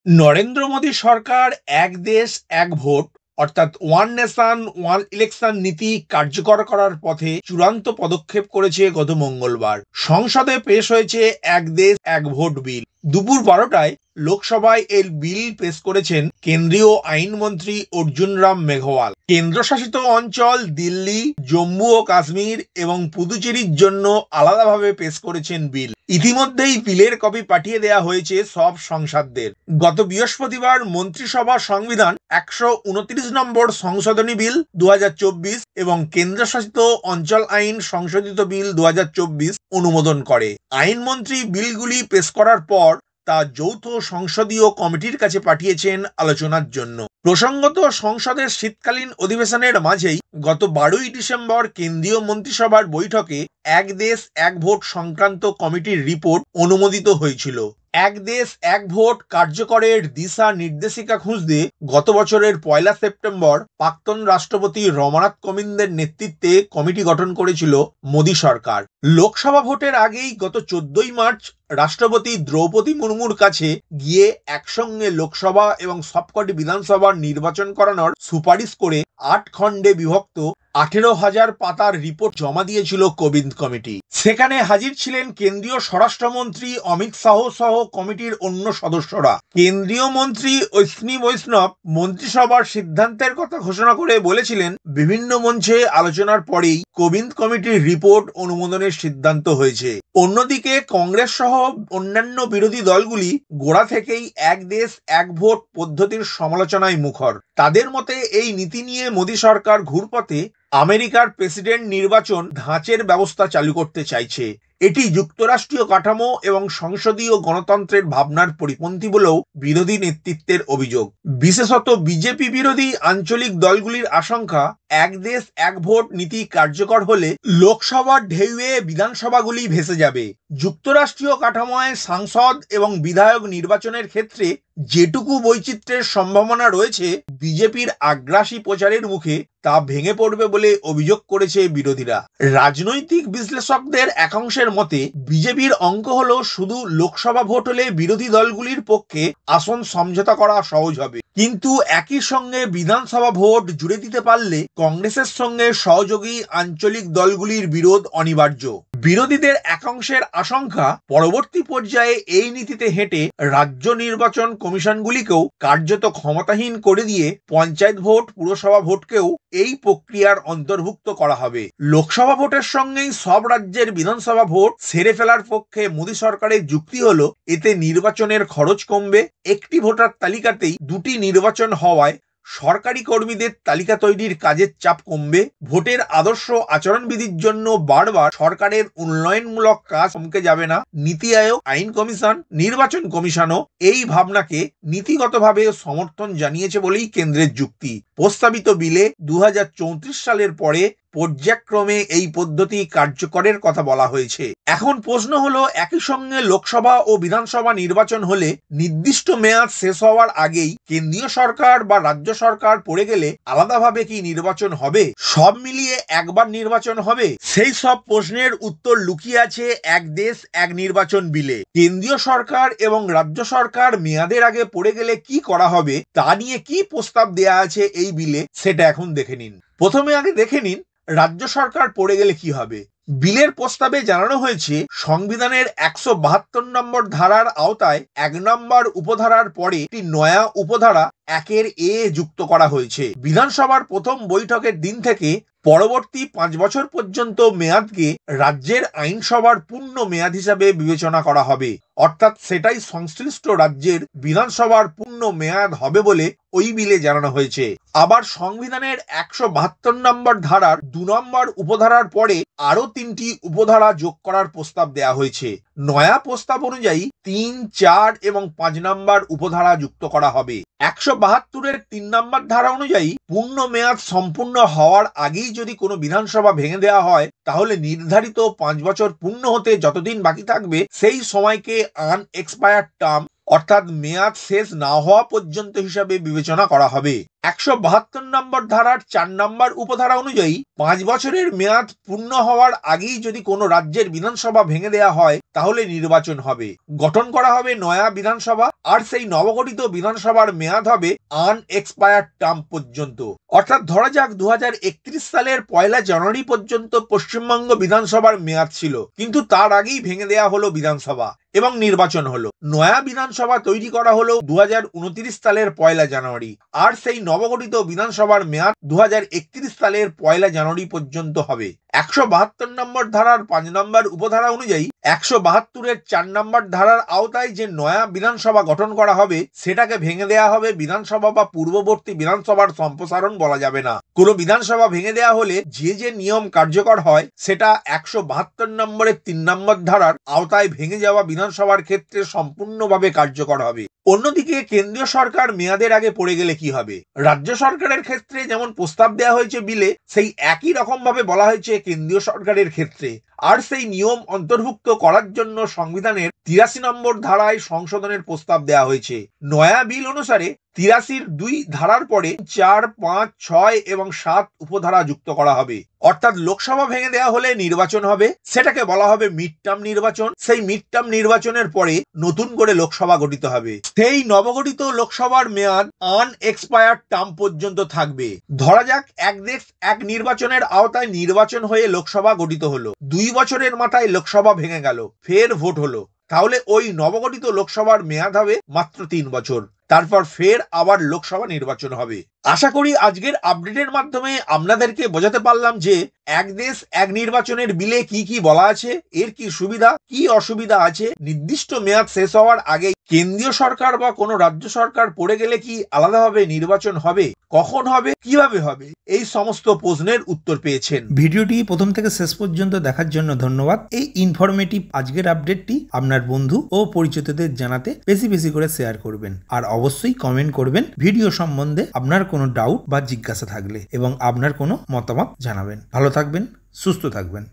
নরেন্দ্র মোদী সরকার এক দেশ এক ভোট অর্থাৎ ওয়ান নেশন ওয়ান ইলেকশন নীতি কার্যকর করার পথে চূড়ান্ত পদক্ষেপ করেছে গত মঙ্গলবার। সংসদে পেশ হয়েছে এক দেশ এক ভোট বিল। দুপুর 12টায় লোকসভায় এর বিল পেশ করেছেন কেন্দ্রীয় আইনমন্ত্রী অর্জুন রাম মেঘওয়াল। কেন্দ্রশাসিত অঞ্চল দিল্লি, জম্মু ও কাশ্মীর এবং পুদুচেরির জন্য আলাদাভাবে পেশ করেছেন বিল। ইতিমধ্যেই বিলের কপি পাঠিয়ে দেওয়া হয়েছে সব সংসদদের। গত বৃহস্পতিবার মন্ত্রিসভা সংবিধান 129 নম্বর সংশোধনী বিল 2024 এবং কেন্দ্রশাসিত অঞ্চল আইন সংশোধিত বিল 2024 অনুমোদন করে। আইনমন্ত্রী বিলগুলি পেশ করার পর তা যৌথ সংসদীয় কমিটির কাছে পাঠিয়েছেন আলোচনার জন্য। প্রসঙ্গত, সংসদের শীতকালীন অধিবেশনের মাঝেই গত 12ই ডিসেম্বর কেন্দ্রীয় মন্ত্রিসভার বৈঠকে এক দেশ এক ভোট সংক্রান্ত কমিটির রিপোর্ট অনুমোদিত হয়েছিল। এক দেশ এক ভোট কার্যকরের দিশা নির্দেশিকা খুঁজতে গত বছরের 1 সেপ্টেম্বর প্রাক্তন রাষ্ট্রপতি রমানাথ কোবিন্দের নেতৃত্বে কমিটি গঠন করেছিল মোদী সরকার। লোকসভা ভোটের আগেই গত 14ই মার্চ রাষ্ট্রপতি দ্রৌপদী মুর্মুর কাছে গিয়ে একসঙ্গে লোকসভা এবং সবকটি বিধানসভার নির্বাচন করানোর সুপারিশ করে 8 খণ্ডে বিভক্ত 18,000 পাতার রিপোর্ট জমা দিয়েছিল কোবিন্দ কমিটি। সেখানে হাজির ছিলেন কেন্দ্রীয় স্বরাষ্ট্রমন্ত্রী অমিত শাহ সহ কমিটির অন্য সদস্যরা। কেন্দ্রীয় মন্ত্রী অশ্বিনী বৈষ্ণব মন্ত্রিসভার সিদ্ধান্তের কথা ঘোষণা করে বলেছিলেন, বিভিন্ন মঞ্চে আলোচনার পরেই কোবিন্দ কমিটির রিপোর্ট অনুমোদনের সিদ্ধান্ত হয়েছে। অন্যদিকে কংগ্রেস সহ অন্যান্য বিরোধী দলগুলি গোড়া থেকেই এক দেশ এক ভোট পদ্ধতির সমালোচনায় মুখর। তাদের মতে এই নীতি নিয়ে মোদী সরকার ঘুরপথে আমেরিকার প্রেসিডেন্ট নির্বাচন ধাঁচের ব্যবস্থা চালু করতে চাইছে। এটি যুক্তরাষ্ট্রীয় কাঠামো এবং সংসদীয় গণতন্ত্রের ভাবনার পরিপন্থী বলেও বিরোধী নেতৃত্বের অভিযোগ। বিশেষত বিজেপি বিরোধী আঞ্চলিক দলগুলির আশঙ্কা, এক দেশ এক ভোট নীতি কার্যকর হলে লোকসভার ঢেউয়ে বিধানসভাগুলি ভেসে যাবে। যুক্তরাষ্ট্রীয় কাঠামোয় সাংসদ এবং বিধায়ক নির্বাচনের ক্ষেত্রে যেটুকু বৈচিত্র্যের সম্ভাবনা রয়েছে, বিজেপির আগ্রাসী প্রচারের মুখে তা ভেঙে পড়বে বলে অভিযোগ করেছে বিরোধীরা। রাজনৈতিক বিশ্লেষকদের একাংশের মতে বিজেপির অঙ্ক হলো শুধু লোকসভা ভোট হলে বিরোধী দলগুলির পক্ষে আসন সমঝোতা করা সহজ হবে, কিন্তু একই সঙ্গে বিধানসভা ভোট জুড়ে দিতে পারলে কংগ্রেসের সঙ্গে সহযোগী আঞ্চলিক দলগুলির বিরোধ অনিবার্য। বিরোধীদের একাংশের আশঙ্কা, পরবর্তী পর্যায়ে এই নীতিতে হেঁটে রাজ্য নির্বাচন কমিশনগুলিকেও কার্যত ক্ষমতাহীন করে দিয়ে পঞ্চায়েত ভোট, পুরসভা ভোটকেও এই প্রক্রিয়ার অন্তর্ভুক্ত করা হবে। লোকসভা ভোটের সঙ্গেই সব রাজ্যের বিধানসভা ভোট সেরে ফেলার পক্ষে মোদী সরকারের যুক্তি হলো, এতে নির্বাচনের খরচ কমবে। একটি ভোটার তালিকাতেই দুটি নির্বাচন হওয়ায় সরকারি কর্মীদের তালিকা তৈরির কাজের চাপ কমবে। ভোটের আদর্শ আচরণবিধির জন্য বারবার সরকারের উন্নয়নমূলক কাজ থমকে যাবে না। নীতি আয়োগ, আইন কমিশন, নির্বাচন কমিশনও এই ভাবনাকে নীতিগতভাবে সমর্থন জানিয়েছে বলেই কেন্দ্রের যুক্তি। প্রস্তাবিত বিলে 2034 সালের পরে পর্যায়ক্রমে এই পদ্ধতি কার্যকরের কথা বলা হয়েছে। এখন প্রশ্ন হলো, একই সঙ্গে লোকসভা ও বিধানসভা নির্বাচন হলে নির্দিষ্ট মেয়াদ শেষ হওয়ার আগেই কেন্দ্রীয় সরকার বা রাজ্য সরকার পড়ে গেলে আলাদাভাবে কি নির্বাচন হবে? সব মিলিয়ে একবার নির্বাচন হবে? সেই সব প্রশ্নের উত্তর লুকিয়ে আছে এক দেশ এক নির্বাচন বিলে। কেন্দ্রীয় সরকার এবং রাজ্য সরকার মেয়াদের আগে পড়ে গেলে কি করা হবে তা নিয়ে কি প্রস্তাব দেয়া আছে এই বিলে, সেটা এখন দেখে নিন। প্রথমে আগে দেখে নিন রাজ্য সরকার পড়ে গেলে কি হবে। বিলের প্রস্তাবে জানানো হয়েছে, সংবিধানের 172 নম্বর ধারার আওতায় 1 নম্বর উপধারার পরে একটি নয়া উপধারা 1 এ যুক্ত করা হয়েছে। বিধানসভার প্রথম বৈঠকের দিন থেকে পরবর্তী 5 বছর পর্যন্ত মেয়াদকে রাজ্যের আইনসভার পূর্ণ মেয়াদ হিসাবে বিবেচনা করা হবে, অর্থাৎ সেটাই সংশ্লিষ্ট রাজ্যের বিধানসভার পূর্ণ মেয়াদ হবে বলে ওই বিলে জানানো হয়েছে। আবার সংবিধানের 172 নম্বর ধারার 2 নম্বর উপধারার পরে আরো 3টি উপধারা যোগ করার প্রস্তাব দেয়া হয়েছে। নয়া প্রস্তাব অনুযায়ী 3, 4 এবং 5 নম্বর উপধারা যুক্ত করা হবে। 172-এর 3 নম্বর ধারা অনুযায়ী পূর্ণ মেয়াদ সম্পূর্ণ হওয়ার আগেই যদি কোনো বিধানসভা ভেঙে দেওয়া হয়, তাহলে নির্ধারিত 5 বছর পূর্ণ হতে যতদিন বাকি থাকবে সেই সময়কে আনএক্সপায়ার্ড টার্ম অর্থাৎ মেয়াদ শেষ না হওয়া পর্যন্ত হিসাবে বিবেচনা করা হবে। 172 নম্বর ধারার 4 নম্বর উপধারা অনুযায়ী 5 বছরের মেয়াদ পূর্ণ হওয়ার আগেই যদি কোনো রাজ্যের বিধানসভা ভেঙে দেওয়া হয় তাহলে নির্বাচন হবে, গঠন করা হবে নয়া বিধানসভা, আর সেই নবগঠিত বিধানসভার মেয়াদ হবে আনএক্সপায়ার্ড টার্ম পর্যন্ত। অর্থাৎ ধরা যাক 2031 সালের 1 জানুয়ারি পর্যন্ত পশ্চিমবঙ্গ বিধানসভার মেয়াদ ছিল, কিন্তু তার আগেই ভেঙে দেওয়া হলো বিধানসভা এবং নির্বাচন হলো। নয়া বিধানসভা তৈরি করা হলো 2029 সালের 1 জানুয়ারি, আর সেই নবগঠিত বিধানসভার মেয়াদ 2031 সালের 1 জানুয়ারি পর্যন্ত হবে। 172 নম্বর ধারার 5 নম্বর উপধারা অনুযায়ী 172-এর 4 নম্বর ধারার আওতায় যে নয়া বিধানসভা গঠন করা হবে সেটাকে ভেঙে দেওয়া হবে বিধানসভা বা পূর্ববর্তী বিধানসভার সম্প্রসারণ বলা যাবে না। কোনো বিধানসভা ভেঙে দেওয়া হলে যে নিয়ম কার্যকর হয় সেটা 172 নম্বরের 3 নম্বর ধারার আওতায় ভেঙে যাওয়া বিধানসভার ক্ষেত্রে সম্পূর্ণভাবে কার্যকর হবে। অন্যদিকে কেন্দ্রীয় সরকার মেয়াদের আগে পড়ে গেলে কি হবে? রাজ্য সরকারের ক্ষেত্রে যেমন প্রস্তাব দেওয়া হয়েছে বিলে, সেই একই রকম ভাবে বলা হয়েছে কেন্দ্রীয় সরকারের ক্ষেত্রে। আর সেই নিয়ম অন্তর্ভুক্ত করার জন্য সংবিধানের 83 নম্বর ধারায় সংশোধনের প্রস্তাব দেওয়া হয়েছে। নয়া বিল অনুসারে 83-র 2 ধারার পরে 4, 5, 6 এবং 7 উপধারা যুক্ত করা হবে। অর্থাৎ লোকসভা ভেঙে দেওয়া হলে নির্বাচন হবে, সেটাকে বলা হবে মিড টার্ম নির্বাচন। সেই মিড টার্ম নির্বাচনের পরে নতুন করে লোকসভা গঠিত হবে। সেই নবগঠিত লোকসভার মেয়াদ আনএক্সপায়ার্ড টার্ম পর্যন্ত থাকবে। ধরা যাক এক দেশ এক নির্বাচনের আওতায় নির্বাচন হয়ে লোকসভা গঠিত হলো, 2 বছরের মাথায় লোকসভা ভেঙে গেল, ফের ভোট হলো, তাহলে ওই নবগঠিত লোকসভার মেয়াদ হবে মাত্র 3 বছর। তারপর ফের আবার লোকসভা নির্বাচন হবে। আশা করি আজকের আপডেটের মাধ্যমে আপনাদেরকে বোঝাতে পারলাম যে এক দেশ এক নির্বাচনের বিলে কি কি বলা আছে, এর কি সুবিধা কি অসুবিধা আছে, নির্দিষ্ট মেয়াদ শেষ হওয়ার আগে কেন্দ্রীয় সরকার বা কোনো রাজ্য সরকার পড়ে গেলে কি আলাদাভাবে নির্বাচন হবে, কখন হবে, কিভাবে হবে, এই সমস্ত প্রশ্নের উত্তর পেয়েছেন। ভিডিওটি প্রথম থেকে শেষ পর্যন্ত দেখার জন্য ধন্যবাদ। এই ইনফরমেটিভ আজকের আপডেটটি আপনার বন্ধু ও পরিচিতদের জানাতে বেশি বেশি করে শেয়ার করবেন, আর অবশ্যই কমেন্ট করবেন ভিডিও সম্বন্ধে আপনার কোনো ডাউট বা জিজ্ঞাসা থাকলে, এবং আপনার কোনো মতামত জানাবেন। ভালো থাকবেন, সুস্থ থাকবেন।